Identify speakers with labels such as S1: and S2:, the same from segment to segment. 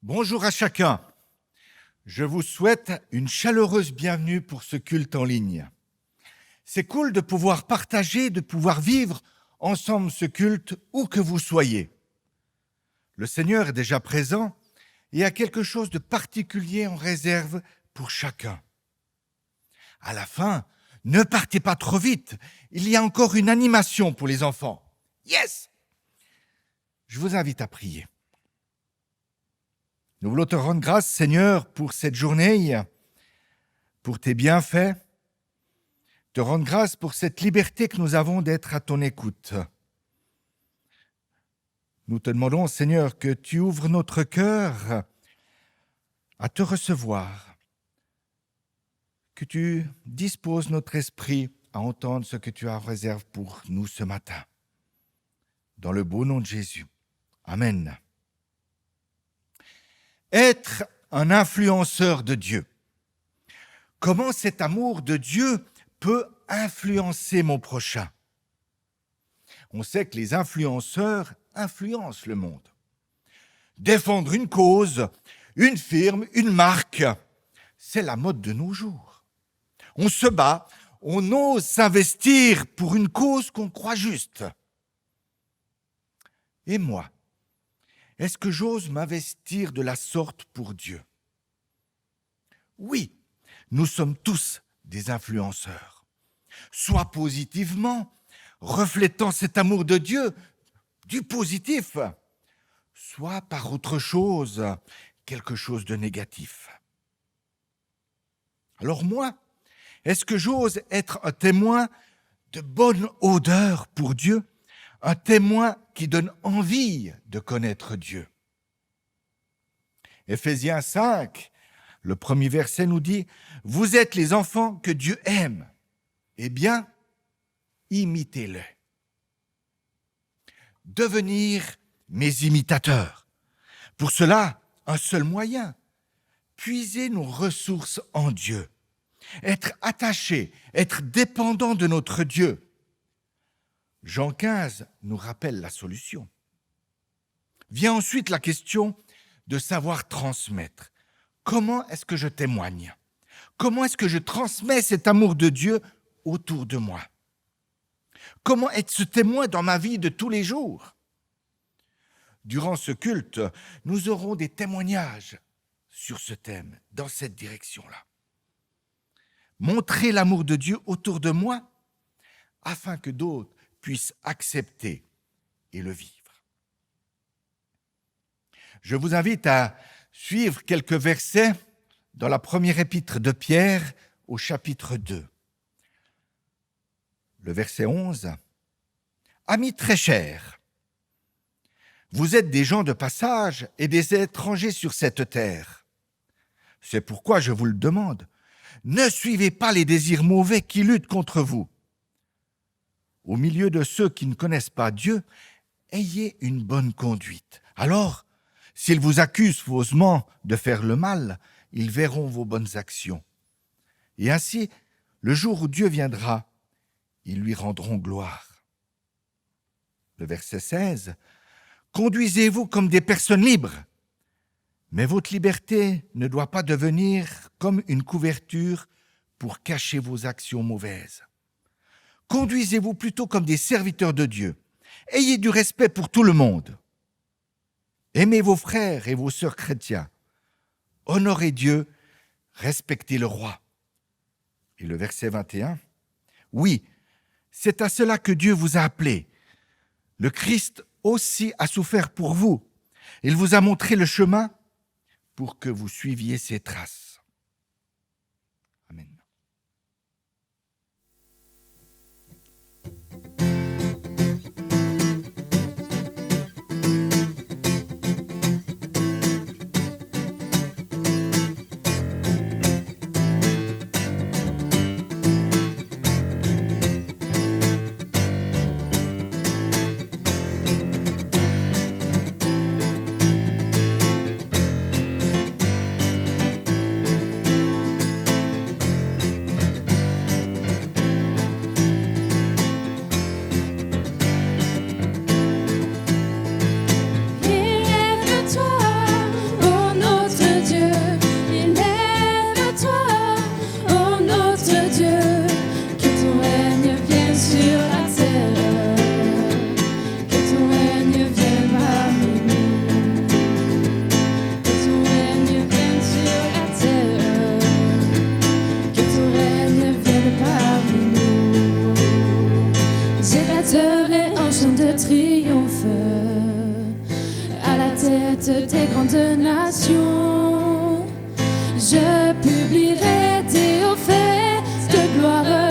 S1: Bonjour à chacun. Je vous souhaite une chaleureuse bienvenue pour ce culte en ligne. C'est cool de pouvoir partager, de pouvoir vivre ensemble ce culte où que vous soyez. Le Seigneur est déjà présent et a quelque chose de particulier en réserve pour chacun. À la fin, ne partez pas trop vite. Il y a encore une animation pour les enfants. Yes! Je vous invite à prier. Nous voulons te rendre grâce, Seigneur, pour cette journée, pour tes bienfaits, te rendre grâce pour cette liberté que nous avons d'être à ton écoute. Nous te demandons, Seigneur, que tu ouvres notre cœur à te recevoir, que tu disposes notre esprit à entendre ce que tu as en réserve pour nous ce matin. Dans le beau nom de Jésus. Amen. Être un influenceur de Dieu. Comment cet amour de Dieu peut influencer mon prochain? On sait que les influenceurs influencent le monde. Défendre une cause, une firme, une marque, c'est la mode de nos jours. On se bat, on ose s'investir pour une cause qu'on croit juste. Et moi, est-ce que j'ose m'investir de la sorte pour Dieu? Oui, nous sommes tous des influenceurs. Soit positivement, reflétant cet amour de Dieu, du positif, soit par autre chose, quelque chose de négatif. Alors moi, est-ce que j'ose être un témoin de bonne odeur pour Dieu? Un témoin qui donne envie de connaître Dieu. Éphésiens 5, le premier verset nous dit « Vous êtes les enfants que Dieu aime. Eh bien, imitez-le. » Devenir mes imitateurs. Pour cela, un seul moyen, puiser nos ressources en Dieu. Être attaché, être dépendant de notre Dieu. Jean 15 nous rappelle la solution. Vient ensuite la question de savoir transmettre. Comment est-ce que je témoigne? Comment est-ce que je transmets cet amour de Dieu autour de moi? Comment être ce témoin dans ma vie de tous les jours? Durant ce culte, nous aurons des témoignages sur ce thème, dans cette direction-là. Montrer l'amour de Dieu autour de moi afin que d'autres puissent accepter et le vivre. Je vous invite à suivre quelques versets dans la première épître de Pierre au chapitre 2. Le verset 11. « Amis très chers, vous êtes des gens de passage et des étrangers sur cette terre. C'est pourquoi je vous le demande, ne suivez pas les désirs mauvais qui luttent contre vous. Au milieu de ceux qui ne connaissent pas Dieu, ayez une bonne conduite. Alors, s'ils vous accusent faussement de faire le mal, ils verront vos bonnes actions. Et ainsi, le jour où Dieu viendra, ils lui rendront gloire. » Le verset 16. « Conduisez-vous comme des personnes libres, mais votre liberté ne doit pas devenir comme une couverture pour cacher vos actions mauvaises. Conduisez-vous plutôt comme des serviteurs de Dieu. Ayez du respect pour tout le monde. Aimez vos frères et vos sœurs chrétiens. Honorez Dieu, respectez le roi. » Et le verset 21. « Oui, c'est à cela que Dieu vous a appelé. Le Christ aussi a souffert pour vous. Il vous a montré le chemin pour que vous suiviez ses traces. » Amen.
S2: serai en chant de triomphe à la tête des grandes nations. Je publierai tes hauts faits de gloire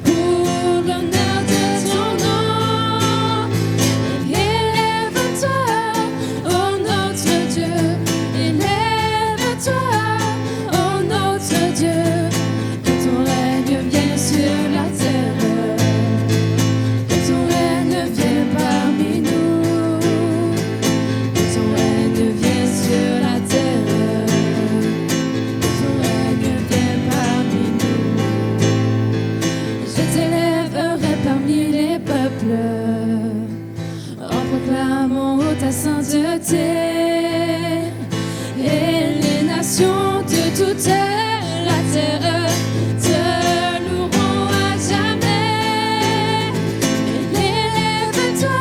S2: pour l'honneur de ton nom. Élève-toi, ô notre Dieu, élève-toi, ô notre Dieu, que ton règne vienne sur la terre, que ton règne vienne parmi nous, que ton règne vienne sur la terre, que ton règne vienne parmi nous. Je t'élèverai parmi les peuples, en proclamant ta sainteté, et les nations de toute la terre te loueront à jamais. Élève-toi,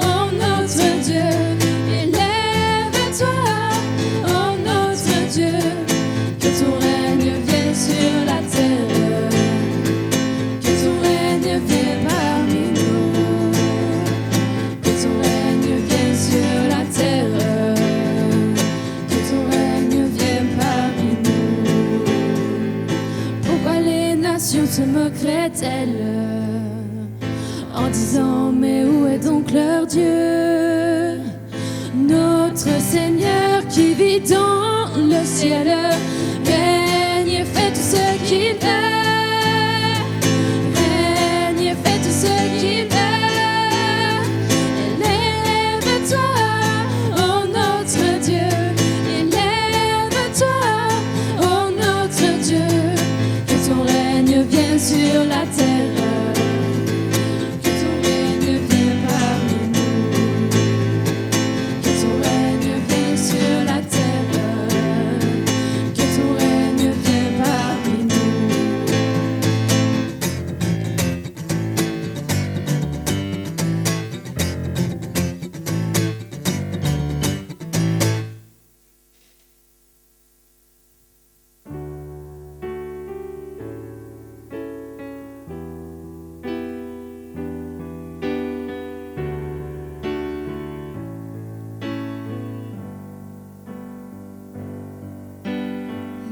S2: ô notre Dieu, élève-toi, ô notre Dieu, que ton règne vienne sur la terre, que ton règne vienne parmi nous, que ton règne vienne sur la terre, que ton règne vienne parmi nous. Pourquoi les nations se moqueraient-elles en disant mais où est donc leur Dieu? Notre Seigneur qui vit dans le ciel règne et fait tout ce qu'il veut, règne et fait tout ce qu'il veut. Élève-toi, ô notre Dieu, élève-toi, ô notre Dieu, que ton règne vienne sur la terre, que ton règne vienne parmi nous, que ton règne vienne sur la terre, que ton règne vienne parmi nous.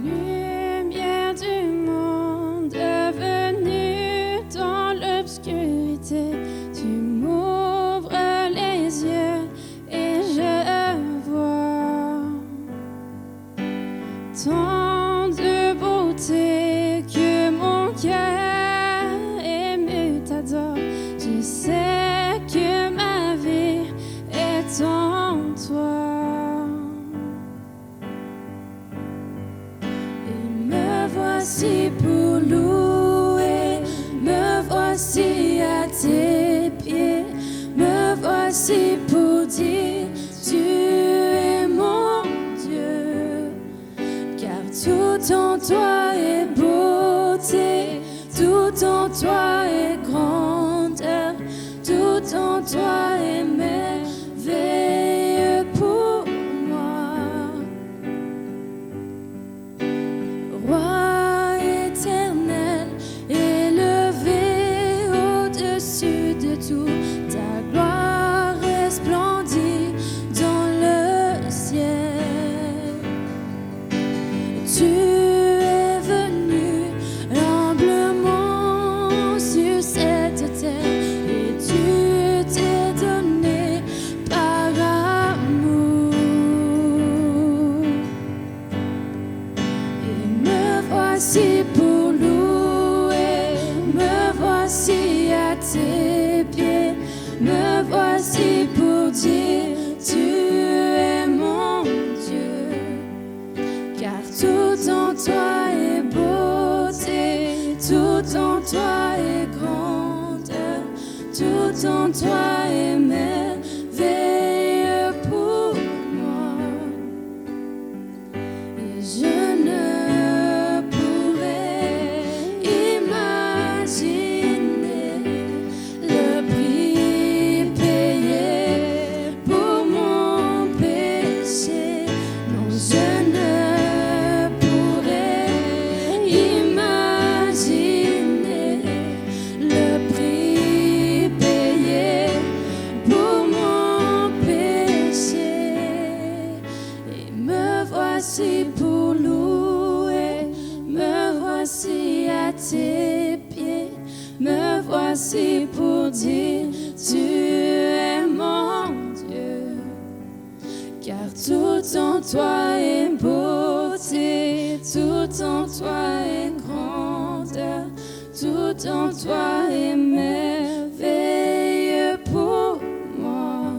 S2: Lumière du monde venue dans l'obscurité, tu m'ouvres les yeux et je vois tant de beauté que mon cœur ému t'adore. Je sais que ma vie est en toi. Et me voici pour louer, me voici à tes pieds, me voici pour dire tu es mon Dieu, car tout en toi est beauté, tout en toi est grandeur, tout en toi est merveilleux pour moi. Roi éternel, élevé au-dessus de tout, ta gloire resplendit dans le ciel. Tu es venu humblement sur cette terre et tu t'es donné par amour. Et me voici pour louer, me voici à tes pieds, me voici pour dire tu es mon Dieu, car tout en toi est beauté, tout en toi est grandeur, tout en toi est merveilleux pour moi. Et je ne pourrais imaginer le prix payé pour mon péché. Non, je ne pourrais imaginer le prix payé. voici pour dire, tu es mon Dieu. Car tout en toi est beauté, tout en toi est grandeur, tout en toi est merveilleux pour moi.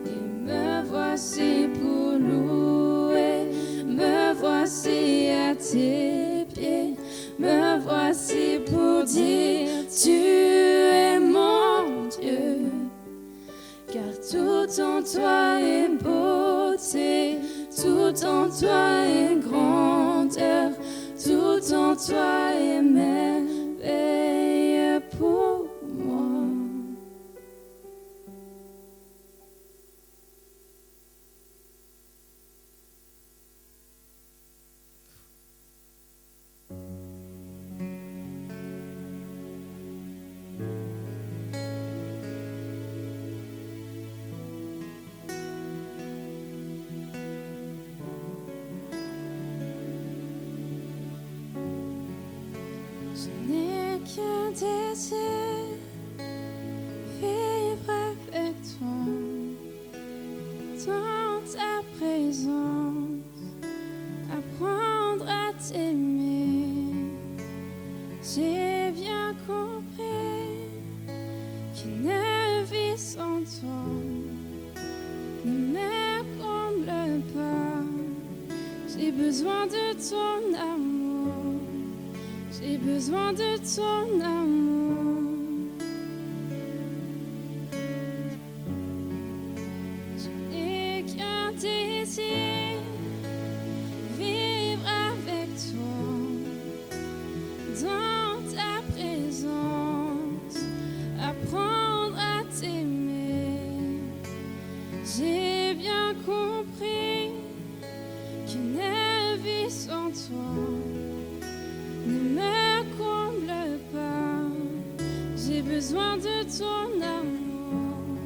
S2: Et me voici pour louer, me voici à tes pieds, me voici pour dire, tu es mon Dieu. Car tout en toi est beauté, tout en toi est grandeur, tout en toi est merveilleux pour moi. Je n'ai qu'un désir, vivre avec toi, dans ta présence, apprendre à t'aimer. J'ai bien compris qu'une vie sans toi ne me comble pas. J'ai besoin de ton amour. J'ai besoin de ton amour. Je n'ai qu'un désir, vivre avec toi, dans ta présence, apprendre à t'aimer. J'ai bien compris qu'une vie sans toi ne me comble pas. J'ai besoin de ton amour.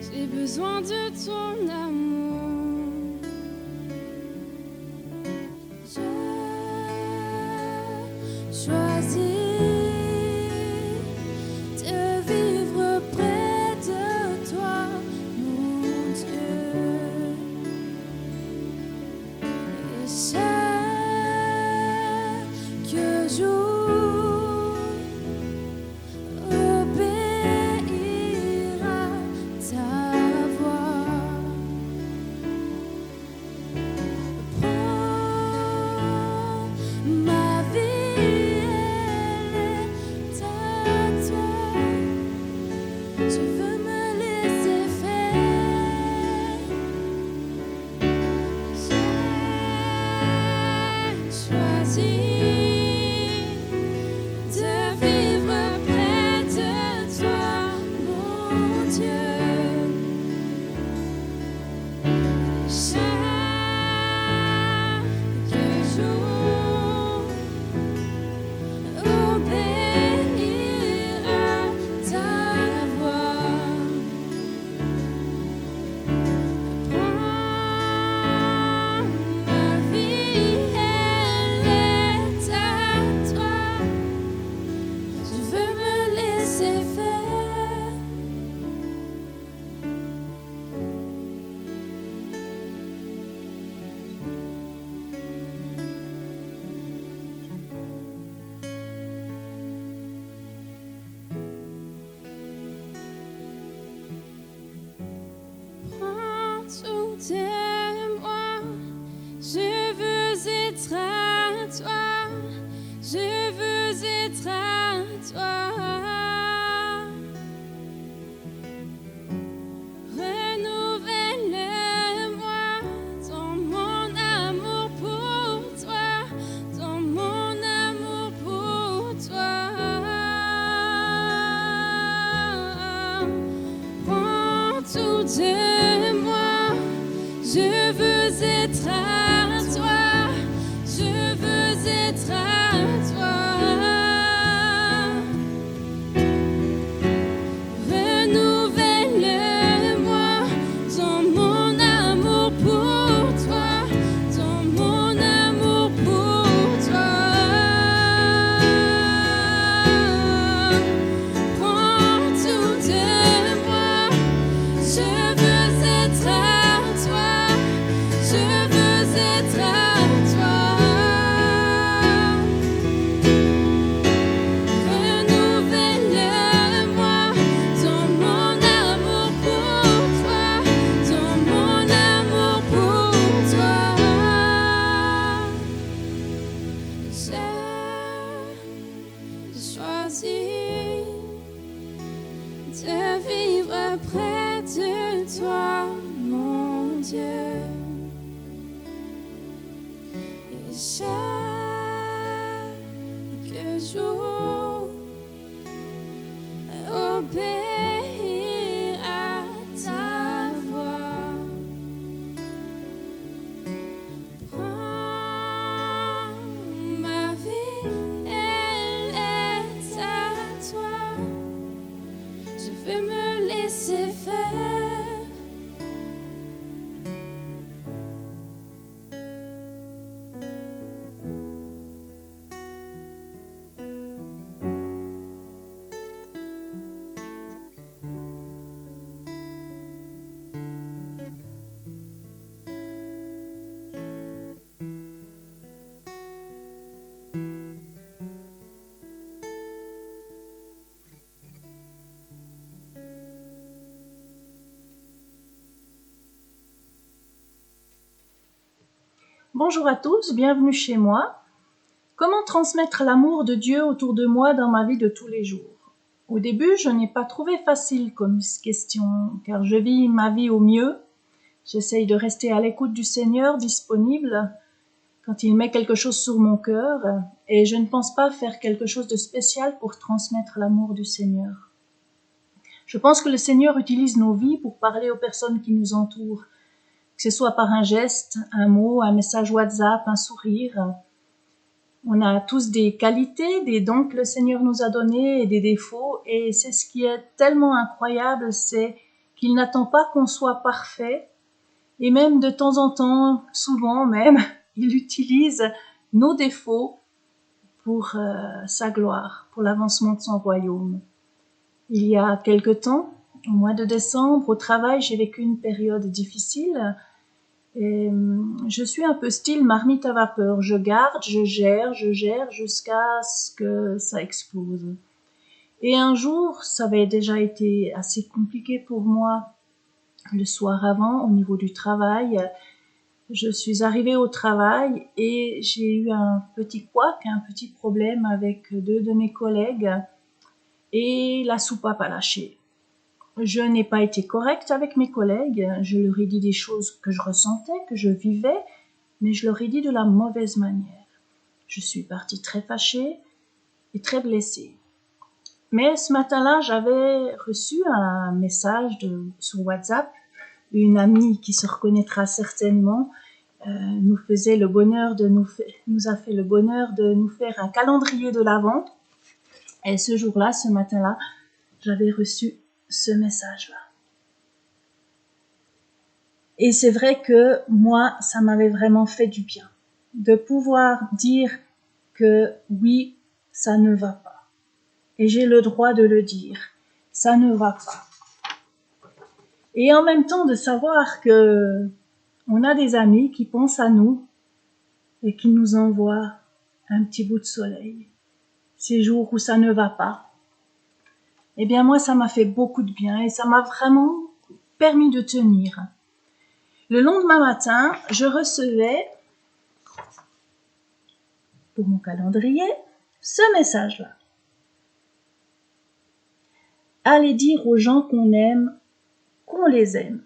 S2: J'ai besoin de ton amour. Je choisis de vivre près de toi, mon Dieu. Et chaque jour obéir à ta voix. de vivre près de toi, mon Dieu. Et chaque jour, obéir à ta voix. Prends ma vie, elle est à toi. Je veux me laisser faire.
S3: Bonjour à tous, bienvenue chez moi. Comment transmettre l'amour de Dieu autour de moi dans ma vie de tous les jours? Au début, je n'ai pas trouvé facile comme question, car je vis ma vie au mieux. J'essaye de rester à l'écoute du Seigneur, disponible quand il met quelque chose sur mon cœur, et je ne pense pas faire quelque chose de spécial pour transmettre l'amour du Seigneur. Je pense que le Seigneur utilise nos vies pour parler aux personnes qui nous entourent, que ce soit par un geste, un mot, un message WhatsApp, un sourire. On a tous des qualités, des dons que le Seigneur nous a donnés et des défauts, et c'est ce qui est tellement incroyable, c'est qu'il n'attend pas qu'on soit parfait, et même de temps en temps, souvent même, il utilise nos défauts pour sa gloire, pour l'avancement de son royaume. Il y a quelque temps, au mois de décembre, au travail, j'ai vécu une période difficile. Et je suis un peu style marmite à vapeur. Je garde, je gère jusqu'à ce que ça explose. Et un jour, ça avait déjà été assez compliqué pour moi le soir avant, au niveau du travail. Je suis arrivée au travail et j'ai eu un petit couac, un petit problème avec 2 de mes collègues et la soupape a lâché. Je n'ai pas été correcte avec mes collègues, je leur ai dit des choses que je ressentais, que je vivais, mais je leur ai dit de la mauvaise manière. Je suis partie très fâchée et très blessée. Mais ce matin-là, j'avais reçu un message sur WhatsApp. Une amie qui se reconnaîtra certainement nous a fait le bonheur de nous faire un calendrier de l'Avent. Et ce jour-là, ce matin-là, j'avais reçu ce message-là. Et c'est vrai que moi, ça m'avait vraiment fait du bien de pouvoir dire que oui, ça ne va pas. Et j'ai le droit de le dire, ça ne va pas. Et en même temps de savoir que on a des amis qui pensent à nous et qui nous envoient un petit bout de soleil. Ces jours où ça ne va pas. Eh bien moi, ça m'a fait beaucoup de bien et ça m'a vraiment permis de tenir. Le lendemain matin, je recevais, pour mon calendrier, ce message-là. Allez dire aux gens qu'on aime, qu'on les aime.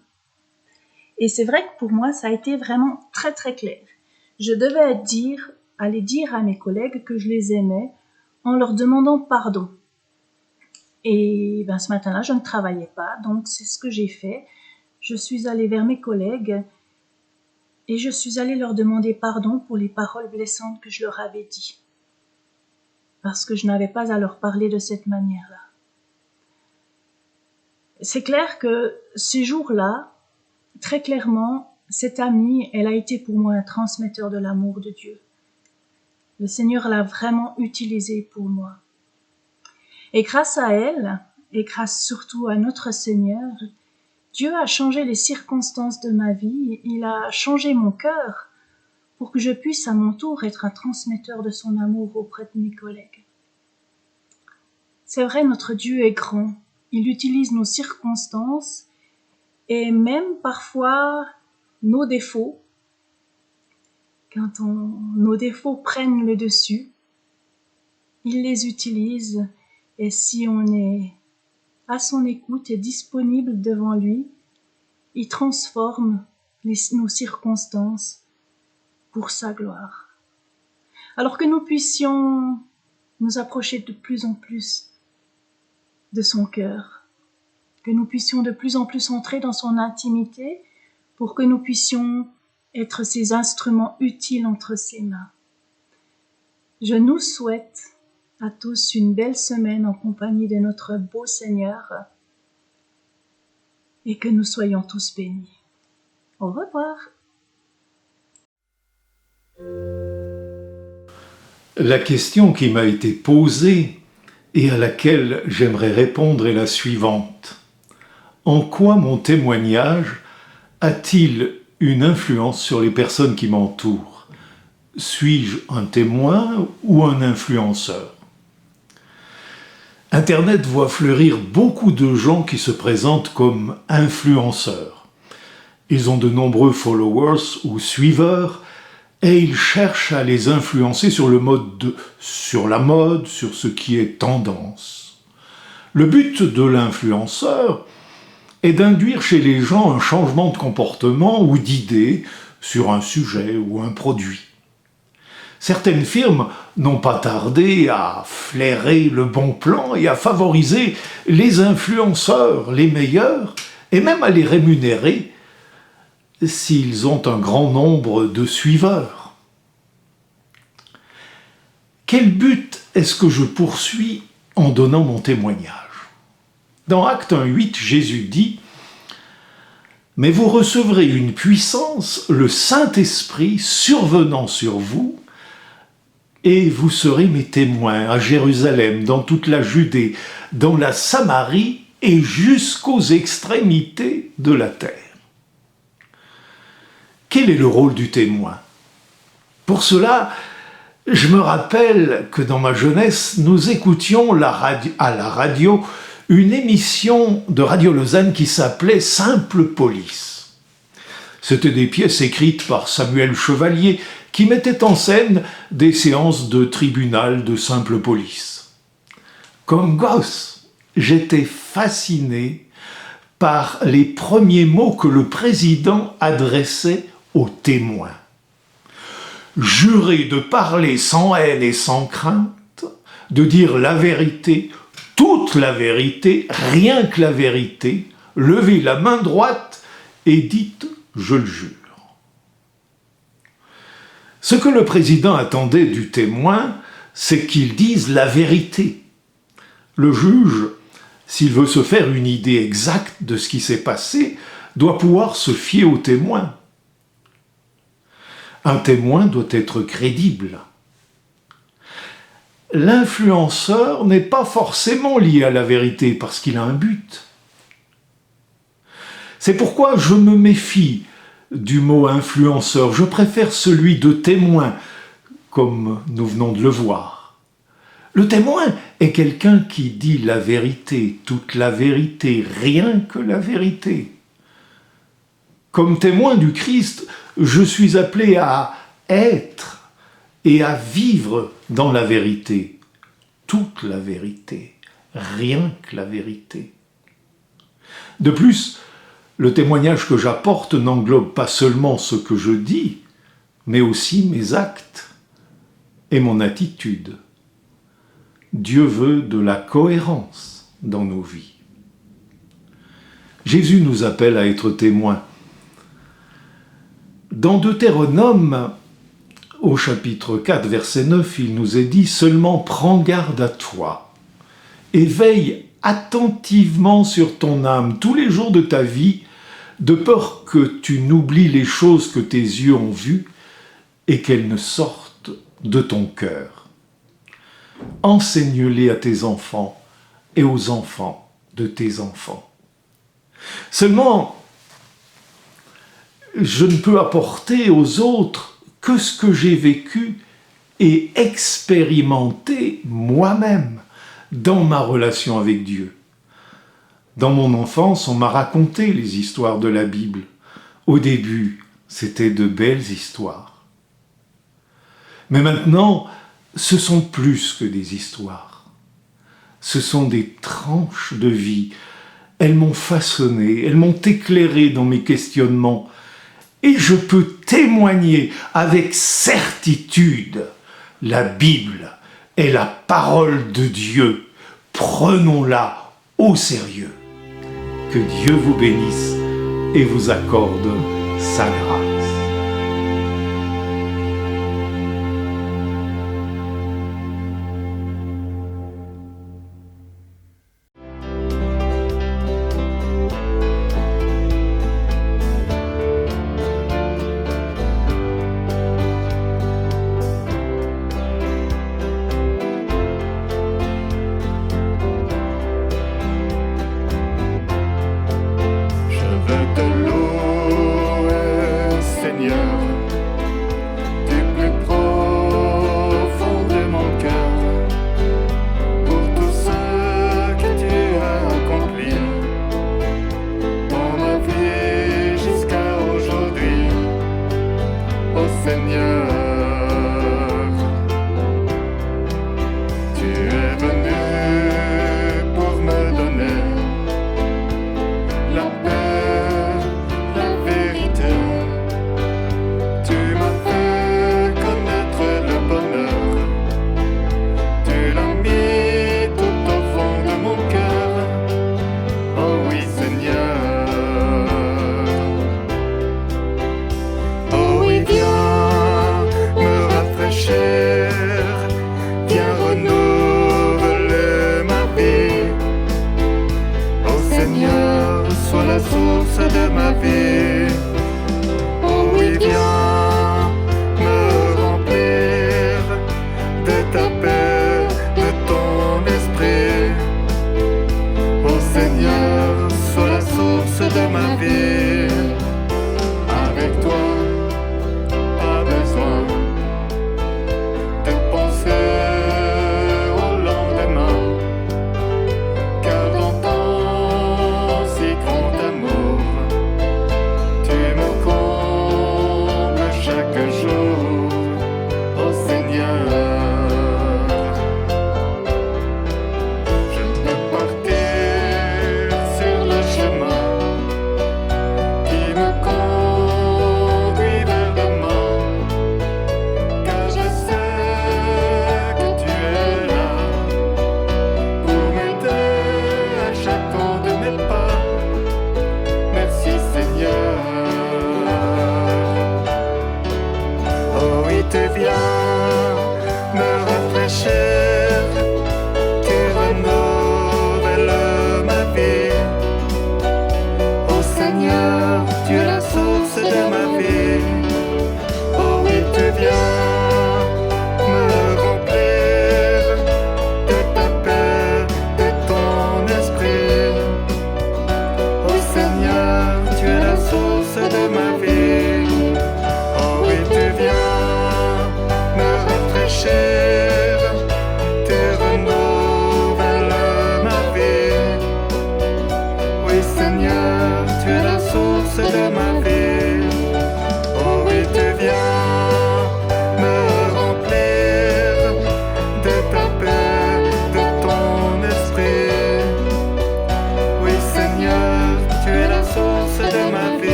S3: Et c'est vrai que pour moi, ça a été vraiment très très clair. Je devais aller dire à mes collègues que je les aimais en leur demandant pardon. Et ce matin-là, je ne travaillais pas, donc c'est ce que j'ai fait. Je suis allée vers mes collègues et je suis allée leur demander pardon pour les paroles blessantes que je leur avais dites. Parce que je n'avais pas à leur parler de cette manière-là. C'est clair que ces jours-là, très clairement, cette amie, elle a été pour moi un transmetteur de l'amour de Dieu. Le Seigneur l'a vraiment utilisée pour moi. Et grâce à elle, et grâce surtout à notre Seigneur, Dieu a changé les circonstances de ma vie, il a changé mon cœur pour que je puisse à mon tour être un transmetteur de son amour auprès de mes collègues. C'est vrai, notre Dieu est grand, il utilise nos circonstances et même parfois nos défauts. Quand nos défauts prennent le dessus, il les utilise et si on est à son écoute et disponible devant lui, il transforme nos circonstances pour sa gloire. Alors que nous puissions nous approcher de plus en plus de son cœur, que nous puissions de plus en plus entrer dans son intimité pour que nous puissions être ses instruments utiles entre ses mains. Je nous souhaite à tous une belle semaine en compagnie de notre beau Seigneur et que nous soyons tous bénis. Au revoir.
S4: La question qui m'a été posée et à laquelle j'aimerais répondre est la suivante. En quoi mon témoignage a-t-il une influence sur les personnes qui m'entourent ? Suis-je un témoin ou un influenceur ? Internet voit fleurir beaucoup de gens qui se présentent comme influenceurs. Ils ont de nombreux followers ou suiveurs et ils cherchent à les influencer sur la mode, sur ce qui est tendance. Le but de l'influenceur est d'induire chez les gens un changement de comportement ou d'idée sur un sujet ou un produit. Certaines firmes n'ont pas tardé à flairer le bon plan et à favoriser les influenceurs les meilleurs et même à les rémunérer s'ils ont un grand nombre de suiveurs. Quel but est-ce que je poursuis en donnant mon témoignage ? Dans Actes 1:8, Jésus dit « Mais vous recevrez une puissance, le Saint-Esprit survenant sur vous, et vous serez mes témoins à Jérusalem, dans toute la Judée, dans la Samarie et jusqu'aux extrémités de la terre. » Quel est le rôle du témoin ? Pour cela, je me rappelle que dans ma jeunesse, nous écoutions à la radio une émission de Radio Lausanne qui s'appelait « Simple Police ». C'était des pièces écrites par Samuel Chevalier qui mettaient en scène des séances de tribunal de simple police. Comme gosse, j'étais fasciné par les premiers mots que le président adressait aux témoins. Jurer de parler sans haine et sans crainte, de dire la vérité, toute la vérité, rien que la vérité, levez la main droite et dites « je le jure ». Ce que le président attendait du témoin, c'est qu'il dise la vérité. Le juge, s'il veut se faire une idée exacte de ce qui s'est passé, doit pouvoir se fier au témoin. Un témoin doit être crédible. L'influenceur n'est pas forcément lié à la vérité parce qu'il a un but. C'est pourquoi je me méfie du mot influenceur. Je préfère celui de témoin, comme nous venons de le voir. Le témoin est quelqu'un qui dit la vérité, toute la vérité, rien que la vérité. Comme témoin du Christ, je suis appelé à être et à vivre dans la vérité, toute la vérité, rien que la vérité. De plus, le témoignage que j'apporte n'englobe pas seulement ce que je dis, mais aussi mes actes et mon attitude. Dieu veut de la cohérence dans nos vies. Jésus nous appelle à être témoins. Dans Deutéronome, au chapitre 4, verset 9, il nous est dit « Seulement prends garde à toi et veille attentivement sur ton âme tous les jours de ta vie, de peur que tu n'oublies les choses que tes yeux ont vues et qu'elles ne sortent de ton cœur. Enseigne-les à tes enfants et aux enfants de tes enfants. » Seulement, je ne peux apporter aux autres que ce que j'ai vécu et expérimenté moi-même dans ma relation avec Dieu. Dans mon enfance, on m'a raconté les histoires de la Bible. Au début, c'était de belles histoires. Mais maintenant, ce sont plus que des histoires. Ce sont des tranches de vie. Elles m'ont façonné, elles m'ont éclairé dans mes questionnements. Et je peux témoigner avec certitude. La Bible est la parole de Dieu. Prenons-la au sérieux. Que Dieu vous bénisse et vous accorde sa grâce.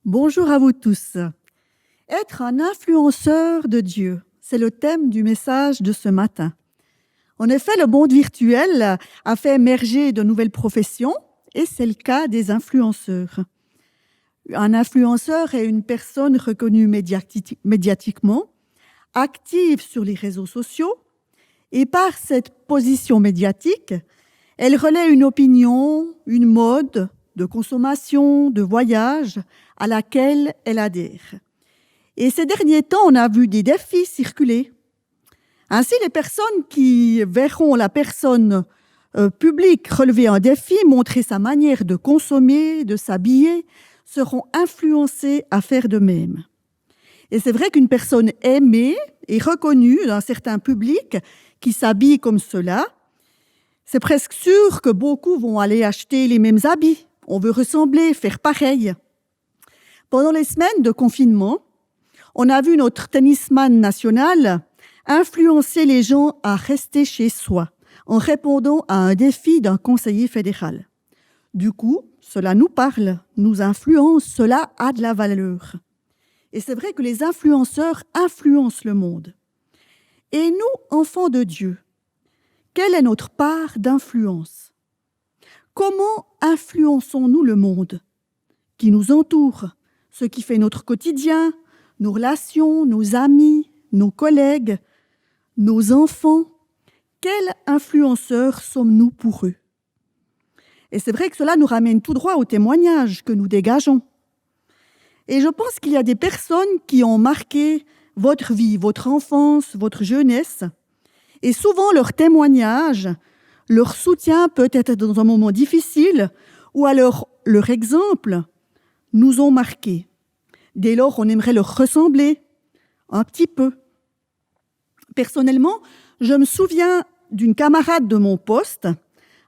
S5: Bonjour à vous tous. Être un influenceur de Dieu, c'est le thème du message de ce matin. En effet, le monde virtuel a fait émerger de nouvelles professions et c'est le cas des influenceurs. Un influenceur est une personne reconnue médiatiquement, active sur les réseaux sociaux et par cette position médiatique, elle relaie une opinion, une mode de consommation, de voyage à laquelle elle adhère. Et ces derniers temps, on a vu des défis circuler. Ainsi, les personnes qui verront la personne publique relever un défi, montrer sa manière de consommer, de s'habiller, seront influencées à faire de même. Et c'est vrai qu'une personne aimée et reconnu d'un certain public qui s'habille comme cela. C'est presque sûr que beaucoup vont aller acheter les mêmes habits. On veut ressembler, faire pareil. Pendant les semaines de confinement, on a vu notre tennisman national influencer les gens à rester chez soi en répondant à un défi d'un conseiller fédéral. Du coup, cela nous parle, nous influence, cela a de la valeur. Et c'est vrai que les influenceurs influencent le monde. Et nous, enfants de Dieu, quelle est notre part d'influence? Comment influençons-nous le monde qui nous entoure, ce qui fait notre quotidien, nos relations, nos amis, nos collègues, nos enfants? Quels influenceurs sommes-nous pour eux? Et c'est vrai que cela nous ramène tout droit au témoignage que nous dégageons. Et je pense qu'il y a des personnes qui ont marqué votre vie, votre enfance, votre jeunesse. Et souvent, leur témoignage, leur soutien peut être dans un moment difficile, ou alors leur exemple nous ont marqués. Dès lors, on aimerait leur ressembler un petit peu. Personnellement, je me souviens d'une camarade de mon poste.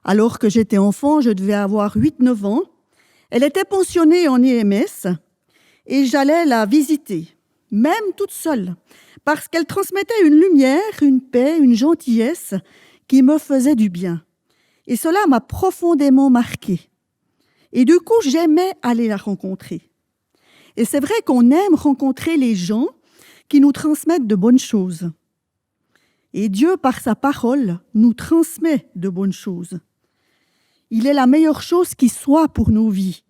S5: Alors que j'étais enfant, je devais avoir 8-9 ans. Elle était pensionnée en EMS et j'allais la visiter, même toute seule, parce qu'elle transmettait une lumière, une paix, une gentillesse qui me faisait du bien. Et cela m'a profondément marquée. Et du coup, j'aimais aller la rencontrer. Et c'est vrai qu'on aime rencontrer les gens qui nous transmettent de bonnes choses. Et Dieu, par sa parole, nous transmet de bonnes choses. Il est la meilleure chose qui soit pour nos vies.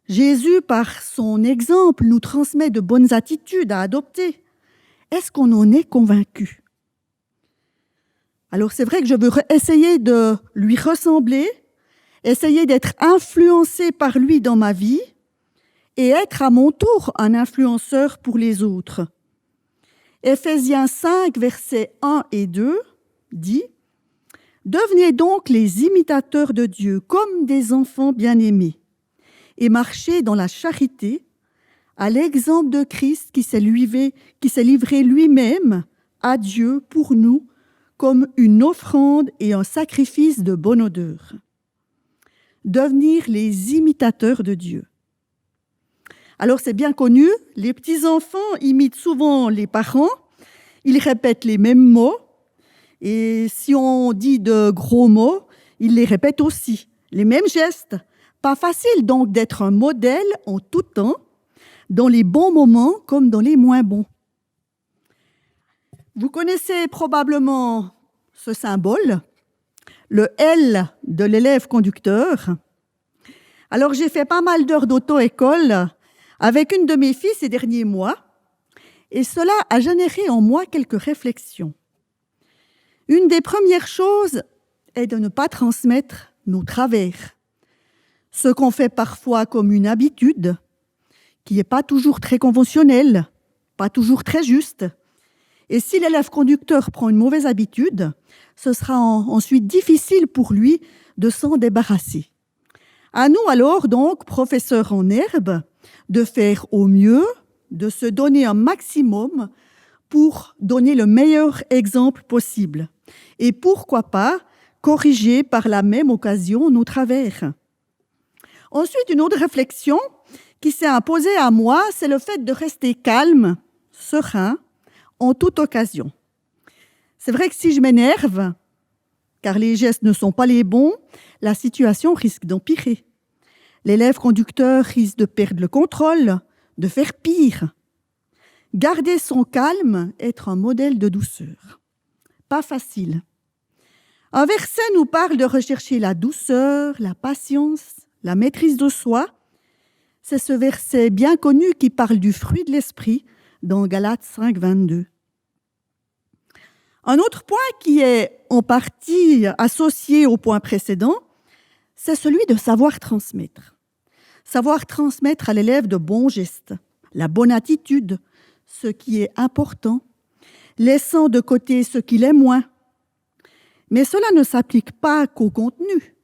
S5: Jésus, par son exemple, nous transmet de bonnes attitudes à adopter. Est-ce qu'on en est convaincu? Alors c'est vrai que je veux essayer de lui ressembler, essayer d'être influencé par lui dans ma vie et être à mon tour un influenceur pour les autres. Éphésiens 5, versets 1 et 2 dit « Devenez donc les imitateurs de Dieu comme des enfants bien-aimés et marchez dans la charité à l'exemple de Christ qui s'est livré lui-même à Dieu pour nous comme une offrande et un sacrifice de bonne odeur. » Devenir les imitateurs de Dieu. Alors c'est bien connu, les petits-enfants imitent souvent les parents, ils répètent les mêmes mots, et si on dit de gros mots, ils les répètent aussi, les mêmes gestes. Pas facile donc d'être un modèle en tout temps, dans les bons moments comme dans les moins bons. Vous connaissez probablement ce symbole, le L de l'élève conducteur. Alors j'ai fait pas mal d'heures d'auto-école avec une de mes filles ces derniers mois, et cela a généré en moi quelques réflexions. Une des premières choses est de ne pas transmettre nos travers, ce qu'on fait parfois comme une habitude, qui n'est pas toujours très conventionnelle, pas toujours très juste. Et si l'élève conducteur prend une mauvaise habitude, ce sera ensuite difficile pour lui de s'en débarrasser. À nous alors, donc, professeurs en herbe, de faire au mieux, de se donner un maximum pour donner le meilleur exemple possible. Et pourquoi pas corriger par la même occasion nos travers. Ensuite, une autre réflexion qui s'est imposée à moi, c'est le fait de rester calme, serein, en toute occasion. C'est vrai que si je m'énerve, car les gestes ne sont pas les bons, la situation risque d'empirer. L'élève conducteur risque de perdre le contrôle, de faire pire. Garder son calme, être un modèle de douceur. Pas facile. Un verset nous parle de rechercher la douceur, la patience, la maîtrise de soi. C'est ce verset bien connu qui parle du fruit de l'esprit dans Galates 5, 22. Un autre point qui est en partie associé au point précédent, c'est celui de savoir transmettre. Savoir transmettre à l'élève de bons gestes, la bonne attitude, ce qui est important, laissant de côté ce qui l'est moins. Mais cela ne s'applique pas qu'au contenu.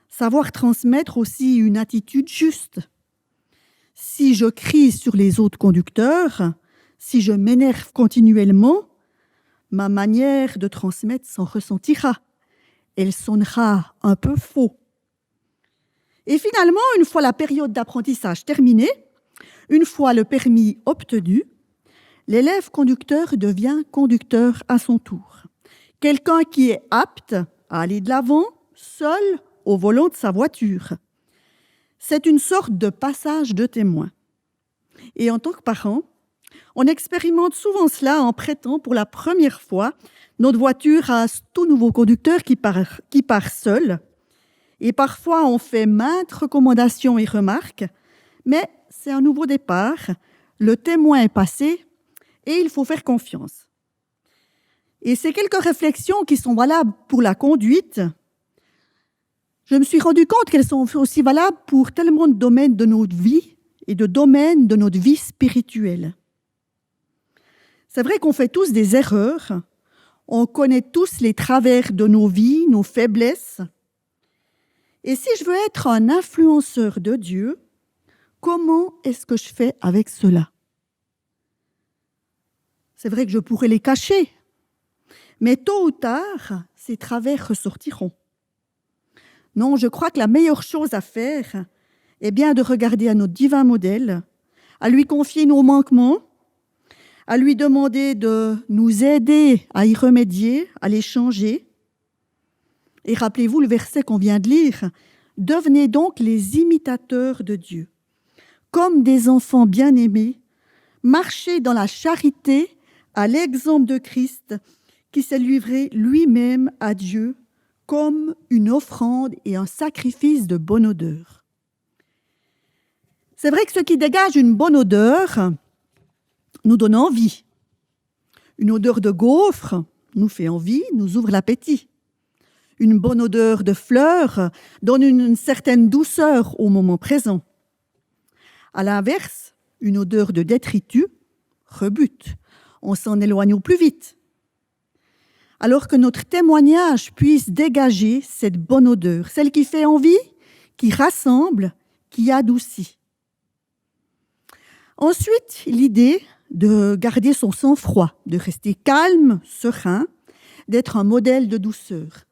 S5: Savoir transmettre aussi une attitude juste. Si je crie sur les autres conducteurs, si je m'énerve continuellement, ma manière de transmettre s'en ressentira. Elle sonnera un peu faux. Et finalement, une fois la période d'apprentissage terminée, une fois le permis obtenu, l'élève conducteur devient conducteur à son tour. Quelqu'un qui est apte à aller de l'avant, seul, au volant de sa voiture. C'est une sorte de passage de témoin. Et en tant que parent, on expérimente souvent cela en prêtant pour la première fois notre voiture à ce tout nouveau conducteur qui part seul. Et parfois, on fait maintes recommandations et remarques, mais c'est un nouveau départ, le témoin est passé et il faut faire confiance. Et ces quelques réflexions qui sont valables pour la conduite, je me suis rendu compte qu'elles sont aussi valables pour tellement de domaines de notre vie et de domaines de notre vie spirituelle. C'est vrai qu'on fait tous des erreurs, on connaît tous les travers de nos vies, nos faiblesses. Et si je veux être un influenceur de Dieu, comment est-ce que je fais avec cela? C'est vrai que je pourrais les cacher, mais tôt ou tard, ces travers ressortiront. Non, je crois que la meilleure chose à faire est bien de regarder à notre divin modèle, à lui confier nos manquements, à lui demander de nous aider à y remédier, à les changer. Et rappelez-vous le verset qu'on vient de lire, « Devenez donc les imitateurs de Dieu, comme des enfants bien-aimés, marchez dans la charité à l'exemple de Christ qui s'est livré lui-même à Dieu comme une offrande et un sacrifice de bonne odeur. » C'est vrai que ce qui dégage une bonne odeur nous donne envie. Une odeur de gaufre nous fait envie, nous ouvre l'appétit. Une bonne odeur de fleurs donne une certaine douceur au moment présent. À l'inverse, une odeur de détritus rebute. On s'en éloigne au plus vite. Alors que notre témoignage puisse dégager cette bonne odeur, celle qui fait envie, qui rassemble, qui adoucit. Ensuite, l'idée de garder son sang-froid, de rester calme, serein, d'être un modèle de douceur.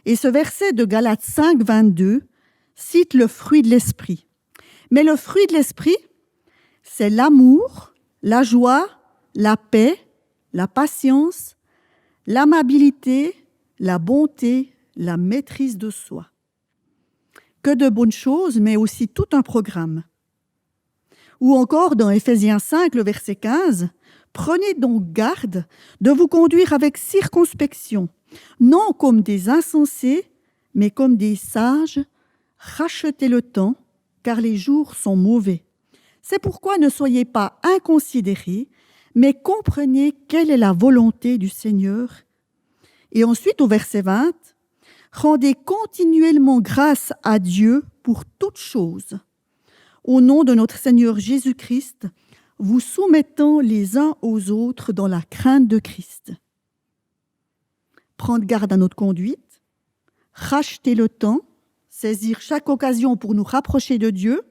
S5: Et ce verset de Galates 5, 22 cite le fruit de l'esprit. Mais le fruit de l'esprit, c'est l'amour, la joie, la paix, la patience, l'amabilité, la bonté, la maîtrise de soi. Que de bonnes choses, mais aussi tout un programme. Ou encore dans Éphésiens 5, le verset 15, « Prenez donc garde de vous conduire avec circonspection, non comme des insensés, mais comme des sages, rachetez le temps, car les jours sont mauvais. C'est pourquoi ne soyez pas inconsidérés, mais comprenez quelle est la volonté du Seigneur. » Et ensuite, au verset 20, « Rendez continuellement grâce à Dieu pour toutes choses, au nom de notre Seigneur Jésus-Christ, vous soumettant les uns aux autres dans la crainte de Christ. » Prendre garde à notre conduite, racheter le temps, saisir chaque occasion pour nous rapprocher de Dieu,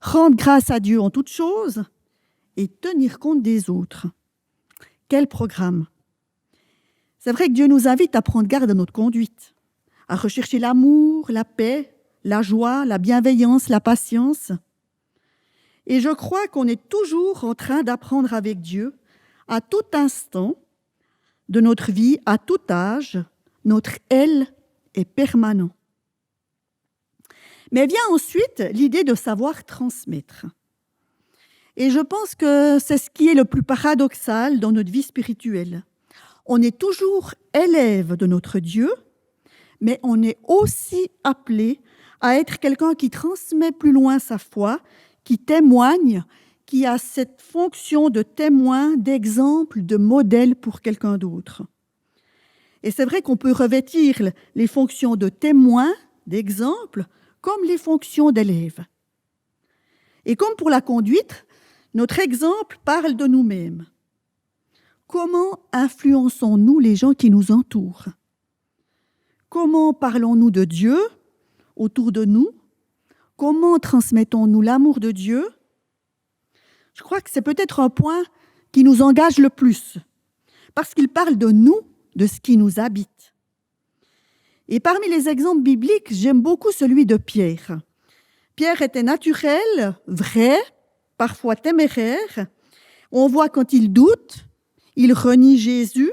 S5: rendre grâce à Dieu en toutes choses et tenir compte des autres. Quel programme! C'est vrai que Dieu nous invite à prendre garde à notre conduite, à rechercher l'amour, la paix, la joie, la bienveillance, la patience. Et je crois qu'on est toujours en train d'apprendre avec Dieu, à tout instant de notre vie, à tout âge, notre elle est permanent. Mais vient ensuite l'idée de savoir transmettre. Et je pense que c'est ce qui est le plus paradoxal dans notre vie spirituelle. On est toujours élève de notre Dieu, mais on est aussi appelé à être quelqu'un qui transmet plus loin sa foi, qui témoigne, qui a cette fonction de témoin, d'exemple, de modèle pour quelqu'un d'autre. Et c'est vrai qu'on peut revêtir les fonctions de témoin, d'exemple, comme les fonctions d'élève. Et comme pour la conduite, notre exemple parle de nous-mêmes. Comment influençons-nous les gens qui nous entourent? Comment parlons-nous de Dieu autour de nous? Comment transmettons-nous l'amour de Dieu? Je crois que c'est peut-être un point qui nous engage le plus, parce qu'il parle de nous, de ce qui nous habite. Et parmi les exemples bibliques, j'aime beaucoup celui de Pierre. Pierre était naturel, vrai, parfois téméraire. On voit quand il doute, il renie Jésus,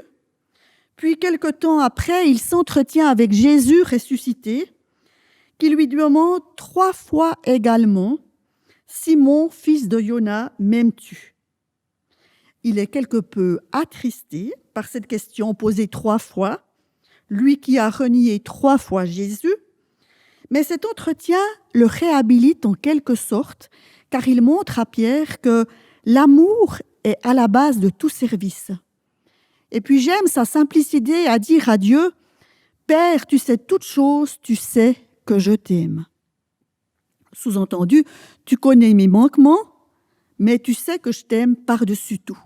S5: puis quelque temps après, il s'entretient avec Jésus ressuscité, qui lui demande 3 fois également « Simon, fils de Jonas, m'aimes-tu » Il est quelque peu attristé par cette question posée 3 fois, lui qui a renié 3 fois Jésus, mais cet entretien le réhabilite en quelque sorte, car il montre à Pierre que l'amour est à la base de tout service. Et puis j'aime sa simplicité à dire à Dieu « Père, tu sais toutes choses, tu sais que je t'aime. » Sous-entendu, tu connais mes manquements, mais tu sais que je t'aime par-dessus tout.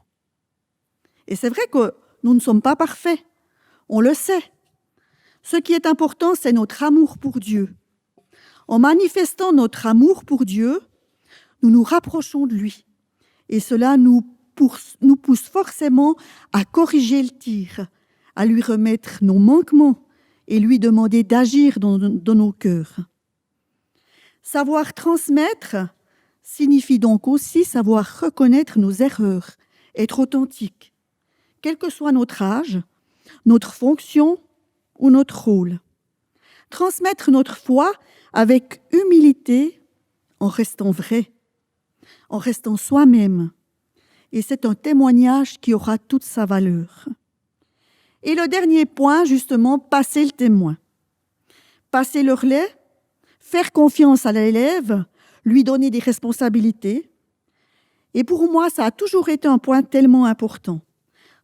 S5: Et c'est vrai que nous ne sommes pas parfaits, on le sait. Ce qui est important, c'est notre amour pour Dieu. En manifestant notre amour pour Dieu, nous nous rapprochons de lui. Et cela nous pousse forcément à corriger le tir, à lui remettre nos manquements et lui demander d'agir dans nos cœurs. Savoir transmettre signifie donc aussi savoir reconnaître nos erreurs, être authentique, quel que soit notre âge, notre fonction ou notre rôle. Transmettre notre foi avec humilité en restant vrai, en restant soi-même. Et c'est un témoignage qui aura toute sa valeur. Et le dernier point, justement, passer le témoin. Passer le relais, faire confiance à l'élève, lui donner des responsabilités. Et pour moi, ça a toujours été un point tellement important.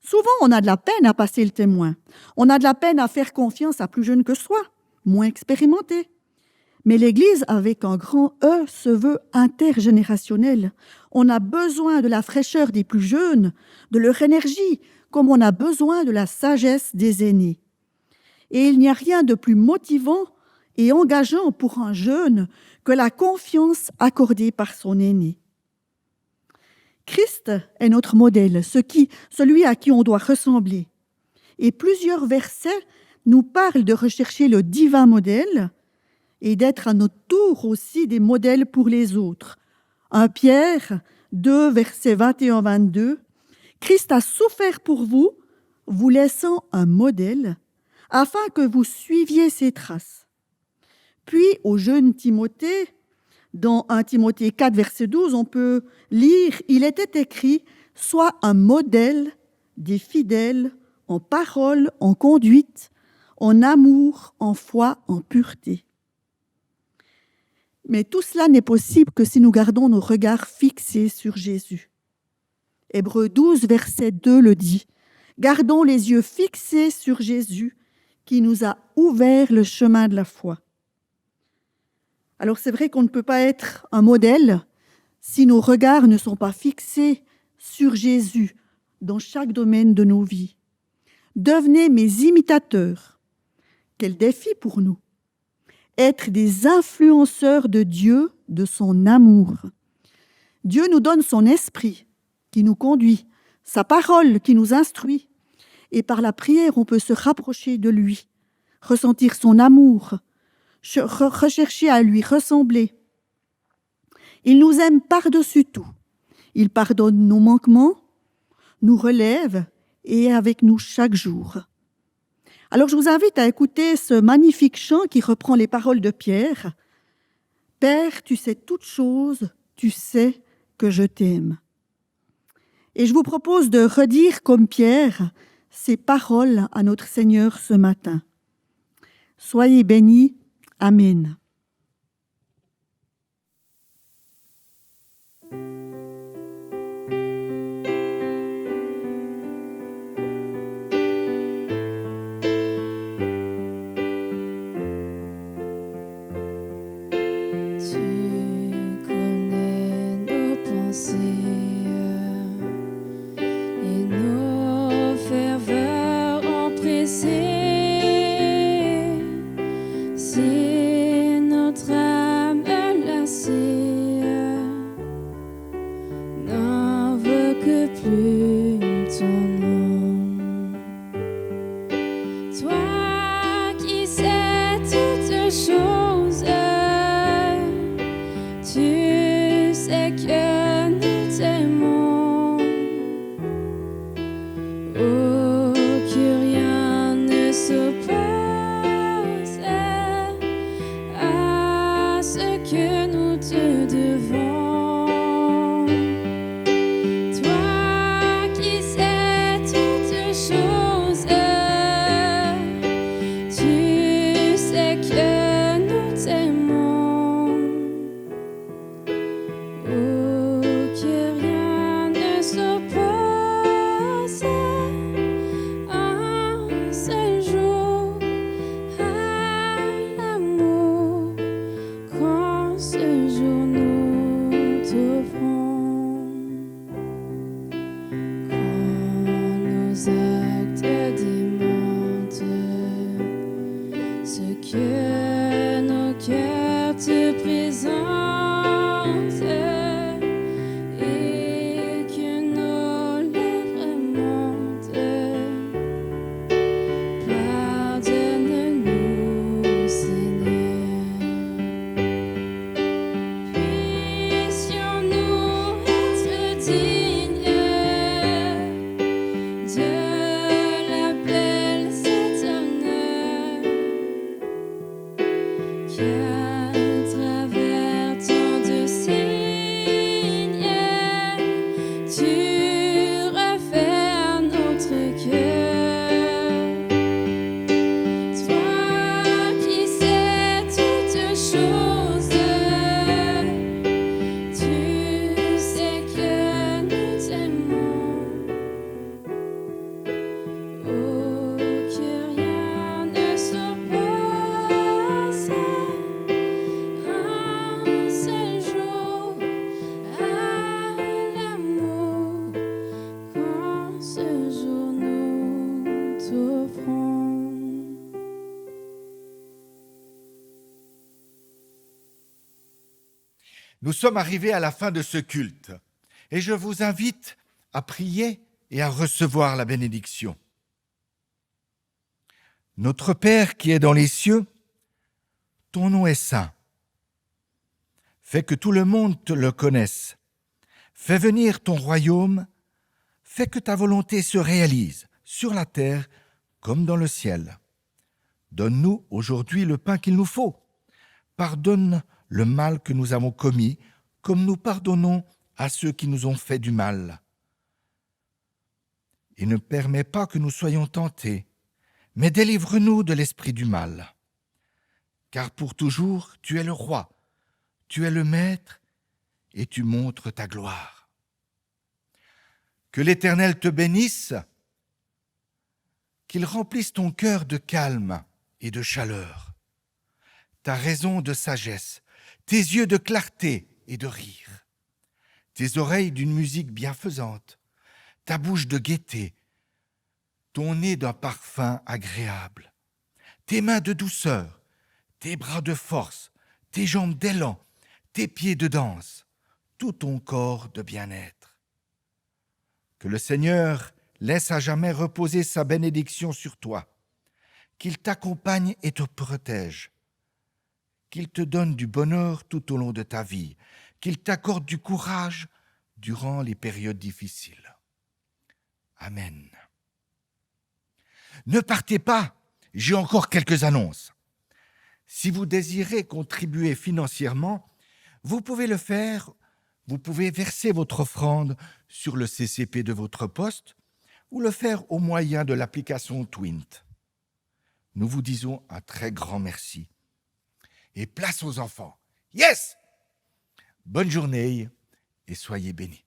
S5: Souvent, on a de la peine à passer le témoin. On a de la peine à faire confiance à plus jeunes que soi, moins expérimentés. Mais l'Église, avec un grand E, se veut intergénérationnelle. On a besoin de la fraîcheur des plus jeunes, de leur énergie, comme on a besoin de la sagesse des aînés. Et il n'y a rien de plus motivant et engageant pour un jeune que la confiance accordée par son aîné. Christ est notre modèle, celui à qui on doit ressembler. Et plusieurs versets nous parlent de rechercher le divin modèle et d'être à notre tour aussi des modèles pour les autres. 1 Pierre 2, versets 21-22, « Christ a souffert pour vous, vous laissant un modèle, afin que vous suiviez ses traces. » Puis, au jeune Timothée, dans 1 Timothée 4, verset 12, on peut lire « Il était écrit, sois un modèle des fidèles en parole, en conduite, en amour, en foi, en pureté. » Mais tout cela n'est possible que si nous gardons nos regards fixés sur Jésus. Hébreux 12, verset 2 le dit. Gardons les yeux fixés sur Jésus qui nous a ouvert le chemin de la foi. Alors c'est vrai qu'on ne peut pas être un modèle si nos regards ne sont pas fixés sur Jésus dans chaque domaine de nos vies. Devenez mes imitateurs. Quel défi pour nous! Être des influenceurs de Dieu, de son amour. Dieu nous donne son esprit qui nous conduit, sa parole qui nous instruit. Et par la prière, on peut se rapprocher de lui, ressentir son amour, rechercher à lui ressembler. Il nous aime par-dessus tout. Il pardonne nos manquements, nous relève et est avec nous chaque jour. Alors je vous invite à écouter ce magnifique chant qui reprend les paroles de Pierre. « Père, tu sais toutes choses, tu sais que je t'aime. » Et je vous propose de redire comme Pierre ces paroles à notre Seigneur ce matin. Soyez bénis. Amen.
S2: Seigneur,
S1: Nous sommes arrivés à la fin de ce culte et je vous invite à prier et à recevoir la bénédiction. Notre Père qui est dans les cieux, ton nom est saint. Fais que tout le monde te le connaisse. Fais venir ton royaume. Fais que ta volonté se réalise sur la terre comme dans le ciel. Donne-nous aujourd'hui le pain qu'il nous faut. Pardonne le mal que nous avons commis, comme nous pardonnons à ceux qui nous ont fait du mal. Et ne permets pas que nous soyons tentés, mais délivre-nous de l'esprit du mal. Car pour toujours, tu es le roi, tu es le maître, et tu montres ta gloire. Que l'Éternel te bénisse, qu'il remplisse ton cœur de calme et de chaleur, ta raison de sagesse, tes yeux de clarté et de rire, tes oreilles d'une musique bienfaisante, ta bouche de gaieté, ton nez d'un parfum agréable, tes mains de douceur, tes bras de force, tes jambes d'élan, tes pieds de danse, tout ton corps de bien-être. Que le Seigneur laisse à jamais reposer sa bénédiction sur toi, qu'il t'accompagne et te protège, qu'il te donne du bonheur tout au long de ta vie, qu'il t'accorde du courage durant les périodes difficiles. Amen. Ne partez pas, j'ai encore quelques annonces. Si vous désirez contribuer financièrement, vous pouvez le faire, vous pouvez verser votre offrande sur le CCP de votre poste ou le faire au moyen de l'application Twint. Nous vous disons un très grand merci. Et place aux enfants. Yes! Bonne journée et soyez bénis.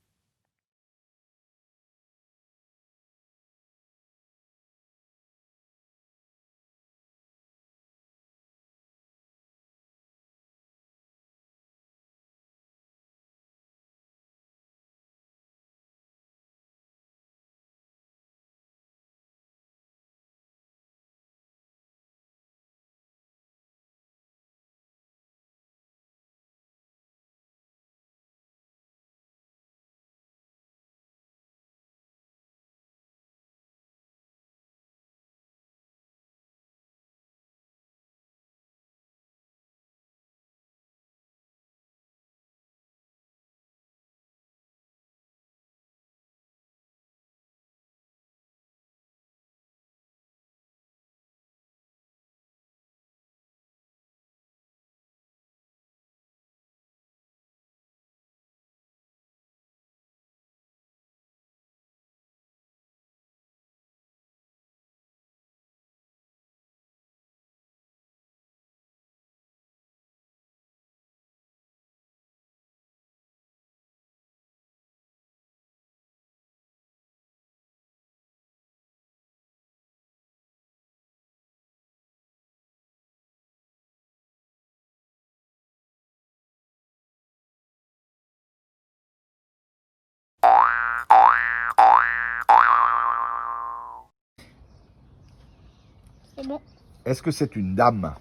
S2: C'est bon.
S1: Est-ce que c'est une dame?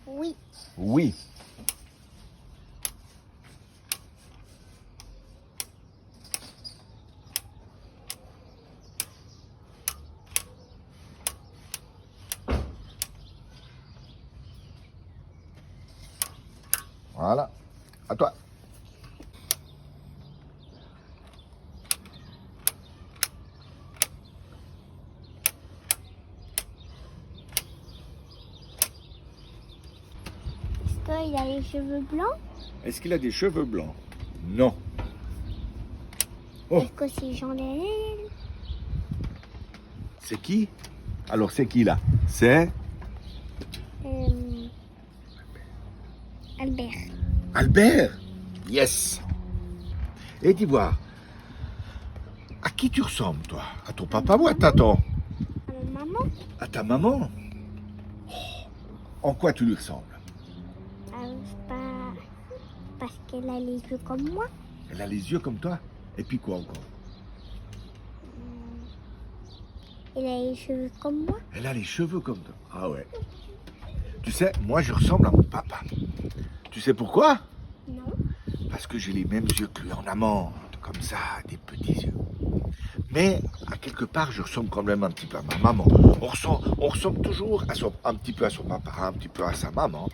S2: Oui.
S1: Oui. Voilà. À toi.
S2: Est-ce qu'il a les cheveux blancs?
S1: Est-ce qu'il a des cheveux blancs? Non. Oh,
S2: Est-ce que c'est Jean Lelel?
S1: c'est qui? Alors c'est qui là? C'est
S2: Albert.
S1: Albert. Yes. Et dis voir, à qui tu ressembles toi? À ton papa ou à ta tante?
S2: Maman?
S1: À ta maman? Oh, en quoi tu lui ressembles?
S2: C'est pas parce qu'elle a les yeux comme moi.
S1: Elle a les yeux comme toi? Et puis quoi encore?
S2: Elle a les cheveux comme moi.
S1: Elle a les cheveux comme toi. Ah ouais. Tu sais, moi je ressemble à mon papa. Tu sais pourquoi?
S2: Non.
S1: parce que j'ai les mêmes yeux que lui en amande, comme ça, des petits yeux. Mais à quelque part, je ressemble quand même un petit peu à ma maman. On ressemble toujours un petit peu à son papa, un petit peu à sa maman.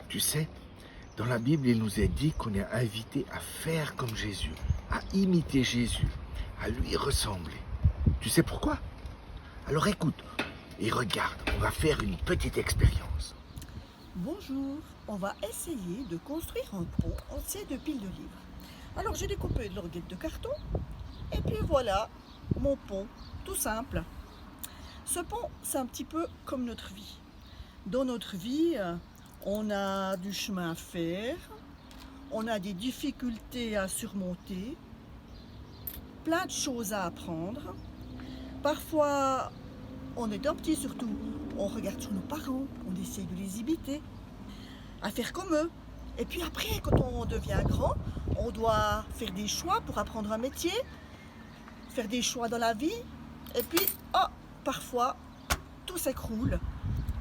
S1: Tu sais, dans la Bible, il nous est dit qu'on est invité à faire comme Jésus, à imiter Jésus, à lui ressembler. Tu sais pourquoi? Alors écoute et regarde, on va faire une petite expérience.
S6: Bonjour, on va essayer de construire un pont en ces deux piles de livres. Alors j'ai découpé de l'orguette de carton et puis voilà mon pont, tout simple. Ce pont, c'est un petit peu comme notre vie. Dans notre vie, on a du chemin à faire, on a des difficultés à surmonter, plein de choses à apprendre. Parfois, on est petit surtout, on regarde sur nos parents, on essaie de les imiter, à faire comme eux. Et puis après, quand on devient grand, on doit faire des choix pour apprendre un métier, faire des choix dans la vie. Et puis, parfois, tout s'écroule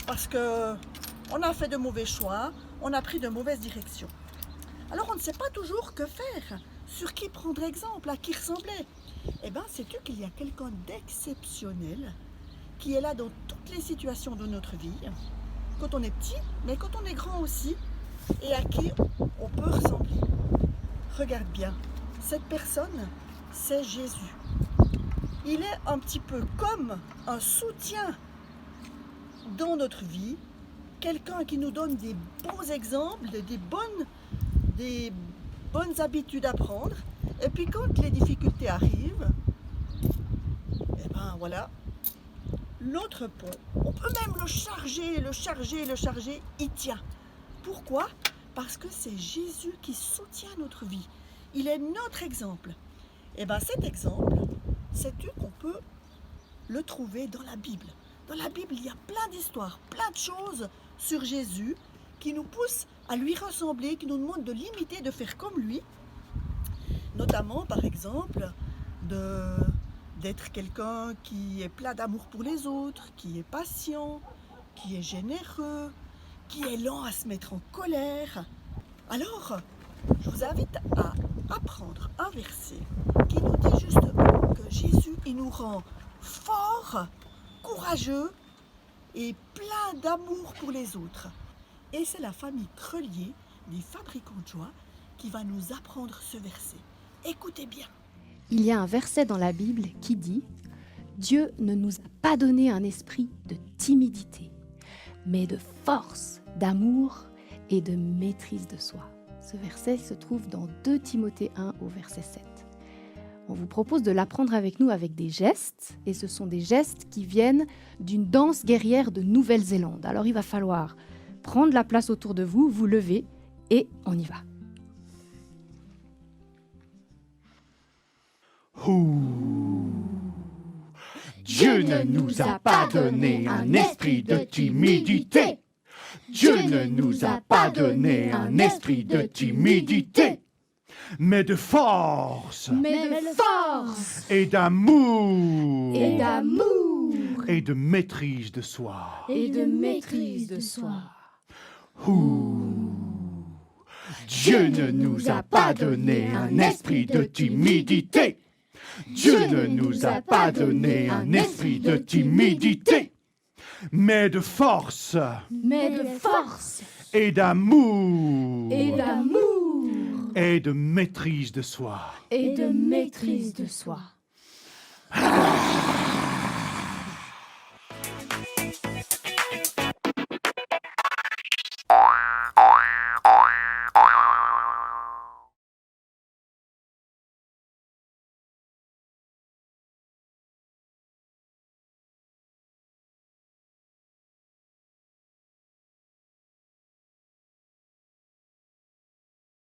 S6: parce qu'on a fait de mauvais choix, on a pris de mauvaises directions. Alors on ne sait pas toujours que faire, sur qui prendre exemple, à qui ressembler. Eh bien, sais-tu qu'il y a quelqu'un d'exceptionnel qui est là dans toutes les situations de notre vie, quand on est petit, mais quand on est grand aussi, et à qui on peut ressembler. Regarde bien, cette personne, c'est Jésus. Il est un petit peu comme un soutien dans notre vie, quelqu'un qui nous donne des bons exemples, des bonnes habitudes à prendre. Et puis quand les difficultés arrivent, eh ben voilà, l'autre pont, on peut même le charger, il tient. Pourquoi? Parce que c'est Jésus qui soutient notre vie. Il est notre exemple. Et bien cet exemple, sais-tu qu'on peut le trouver dans la Bible? Dans la Bible, il y a plein d'histoires, plein de choses sur Jésus qui nous poussent à lui ressembler, qui nous demandent de l'imiter, de faire comme lui. Notamment, par exemple, d'être quelqu'un qui est plein d'amour pour les autres, qui est patient, qui est généreux, qui est lent à se mettre en colère. Alors, je vous invite à apprendre un verset qui nous dit justement que Jésus, il nous rend forts, courageux et plein d'amour pour les autres. Et c'est la famille Trelier, des fabricants de joie, qui va nous apprendre ce verset. Écoutez bien.
S7: Il y a un verset dans la Bible qui dit « Dieu ne nous a pas donné un esprit de timidité, mais de force, d'amour et de maîtrise de soi. » Ce verset se trouve dans 2 Timothée 1 au verset 7. On vous propose de l'apprendre avec nous avec des gestes, et ce sont des gestes qui viennent d'une danse guerrière de Nouvelle-Zélande. Alors il va falloir prendre la place autour de vous, vous lever, et on y va.
S8: Dieu ne nous a pas donné un esprit de timidité. Dieu ne nous a pas donné un esprit de timidité, mais de force, et d'amour, et de maîtrise de soi. Dieu ne nous a pas donné un esprit de timidité. Dieu ne nous a pas donné un esprit de timidité, mais de force, et d'amour, et de maîtrise de soi.